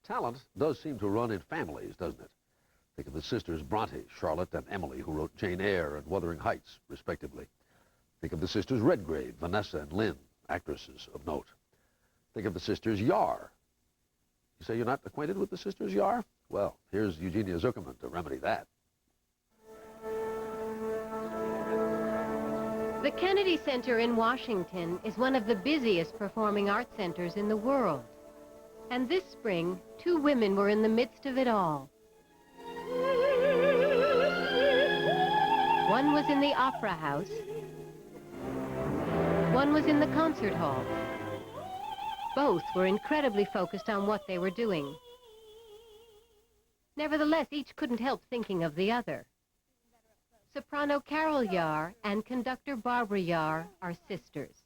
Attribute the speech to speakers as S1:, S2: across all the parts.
S1: Talent does seem to run in families, doesn't it? Think of the sisters Bronte, Charlotte, and Emily, who wrote Jane Eyre and Wuthering Heights, respectively. Think of the sisters Redgrave, Vanessa, and Lynn, actresses of note. Think of the sisters Yahr. You say you're not acquainted with the sisters Yahr? Well, here's Eugenia Zuckerman to remedy that.
S2: The Kennedy Center in Washington is one of the busiest performing arts centers in the world. And this spring, 2 women were in the midst of it all. One was in the Opera House. One was in the concert hall. Both were incredibly focused on what they were doing. Nevertheless, each couldn't help thinking of the other. Soprano Rachel Yahr and conductor Barbara Yahr are sisters.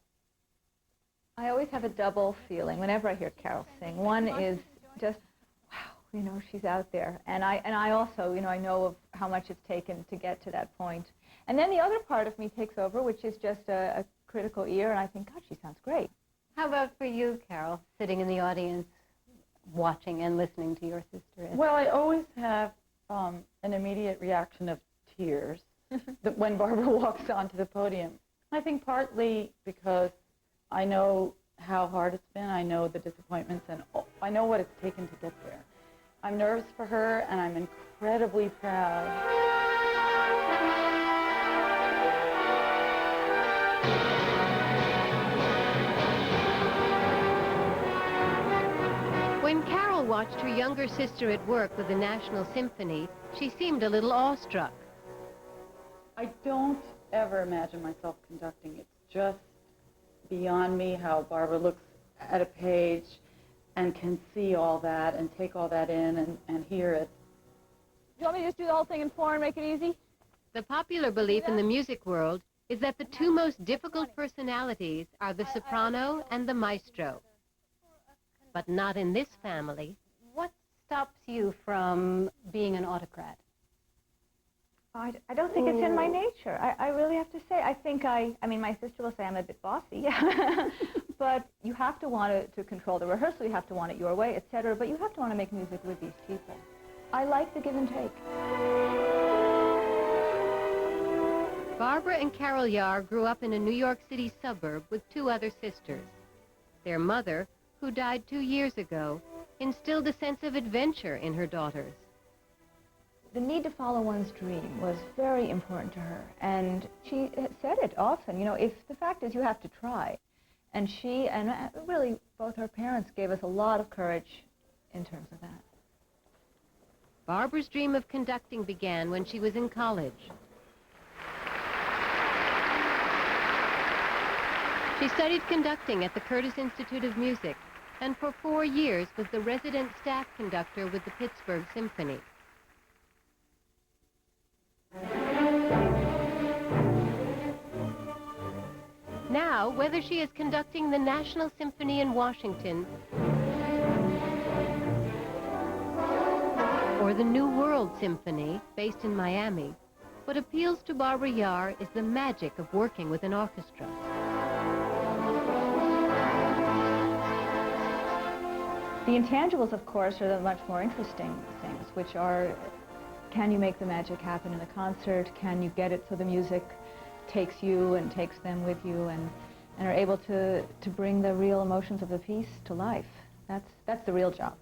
S3: I always have a double feeling whenever I hear Carol sing. One is just, wow, you know, she's out there. And I also, you know, I know of how much it's taken to get to that point. And then the other part of me takes over, which is just a critical ear, and I think, God, she sounds great.
S2: How about for you, Carol, sitting in the audience, watching and listening to your sister?
S4: Well, I always have an immediate reaction of tears when Barbara walks onto the podium. I think partly because I know how hard it's been, I know the disappointments, and I know what it's taken to get there. I'm nervous for her, and I'm incredibly proud.
S2: When Carol watched her younger sister at work with the National Symphony, she seemed a little awestruck.
S4: I don't ever imagine myself conducting. It's just beyond me how Barbara looks at a page and can see all that and take all that in and hear it.
S3: Do you want me to just do the whole thing in 4 and make it easy?
S2: The popular belief in the music world is that the 2 most difficult personalities are the soprano and the maestro. But not in this family. What stops you from being an autocrat?
S3: I don't think it's in my nature. I really have to say. I think I mean, my sister will say I'm a bit bossy, but you have to want to control the rehearsal, you have to want it your way, etc., but you have to want to make music with these people. I like the give and take.
S2: Barbara and Rachel Yahr grew up in a New York City suburb with 2 other sisters. Their mother, who died 2 years ago, instilled a sense of adventure in her daughters.
S3: The need to follow one's dream was very important to her, and she said it often, you know, if the fact is you have to try. And she and really both her parents gave us a lot of courage in terms of that.
S2: Barbara's dream of conducting began when she was in college. She studied conducting at the Curtis Institute of Music, and for 4 years was the resident staff conductor with the Pittsburgh Symphony. Now, whether she is conducting the National Symphony in Washington or the New World Symphony, based in Miami, what appeals to Barbara Yahr is the magic of working with an orchestra.
S3: The intangibles, of course, are the much more interesting things, which are, can you make the magic happen in a concert? Can you get it so the music takes you and takes them with you and are able to bring the real emotions of the piece to life? That's the real job.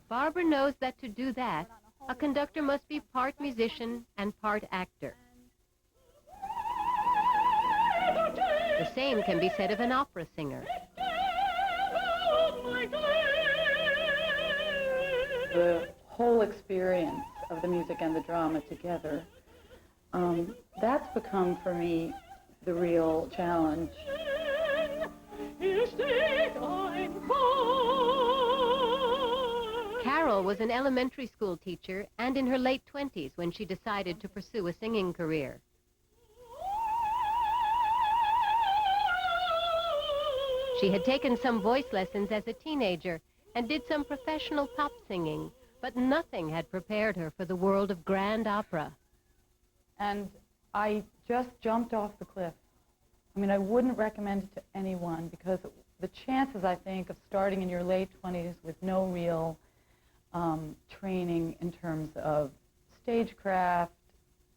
S2: Barbara knows that to do that, a conductor must be part musician and part actor. The same can be said of an opera singer.
S4: The whole experience of the music and the drama together, that's become for me the real challenge.
S2: Carol was an elementary school teacher and in her late 20s when she decided to pursue a singing career. She had taken some voice lessons as a teenager and did some professional pop singing, but nothing had prepared her for the world of grand opera.
S4: And I just jumped off the cliff. I mean, I wouldn't recommend it to anyone because the chances, I think, of starting in your late 20s with no real training in terms of stagecraft,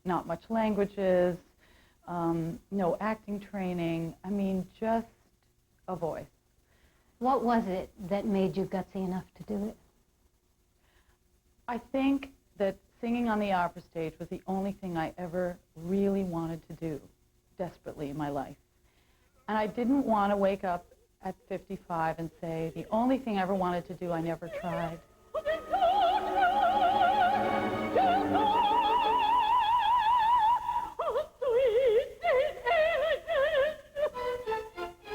S4: not much languages, no acting training, I mean, just a voice.
S5: What was it that made you gutsy enough to do it?
S4: I think that singing on the opera stage was the only thing I ever really wanted to do desperately in my life. And I didn't want to wake up at 55 and say, the only thing I ever wanted to do, I never tried.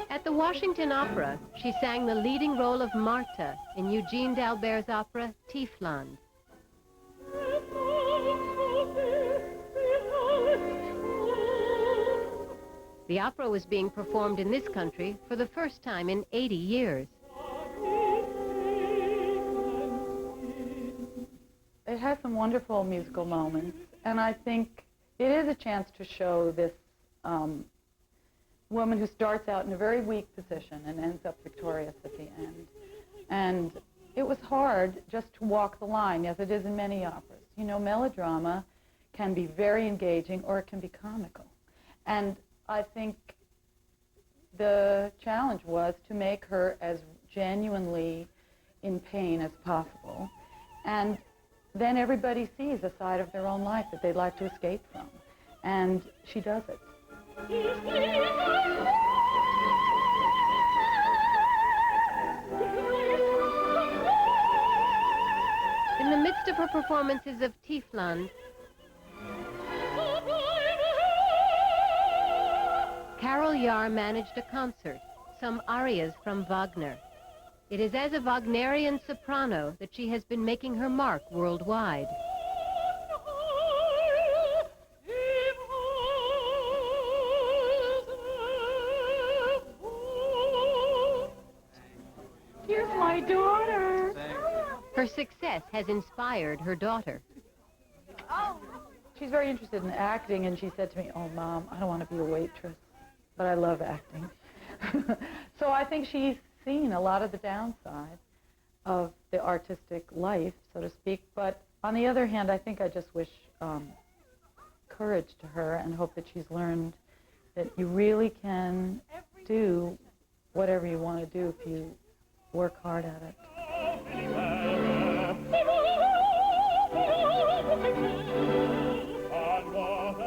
S2: At the Washington Opera, she sang the leading role of Martha in Eugene d'Albert's opera, Tiefland. The opera was being performed in this country for the first time in 80 years.
S4: It has some wonderful musical moments, and I think it is a chance to show this woman who starts out in a very weak position and ends up victorious at the end. And it was hard just to walk the line, as it is in many operas. You know, melodrama can be very engaging or it can be comical. And I think the challenge was to make her as genuinely in pain as possible. And then everybody sees a side of their own life that they'd like to escape from. And she does it.
S2: In the midst of her performances of Tiefland, Carol Yahr managed a concert, some arias from Wagner. It is as a Wagnerian soprano that she has been making her mark worldwide.
S4: Here's my daughter.
S2: Her success has inspired her daughter.
S4: She's very interested in acting, and she said to me, "Oh, Mom, I don't want to be a waitress, but I love acting." So I think she's seen a lot of the downside of the artistic life, so to speak. But on the other hand, I think I just wish courage to her and hope that she's learned that you really can do whatever you want to do if you work hard at it.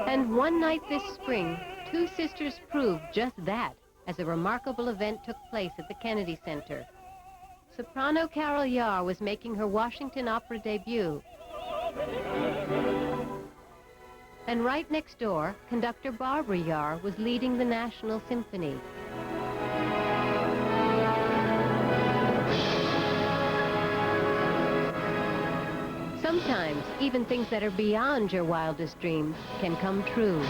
S2: And one night this spring, two sisters proved just that as a remarkable event took place at the Kennedy Center. Soprano Carol Yahr was making her Washington Opera debut. And right next door, conductor Barbara Yahr was leading the National Symphony. Sometimes, even things that are beyond your wildest dreams can come true.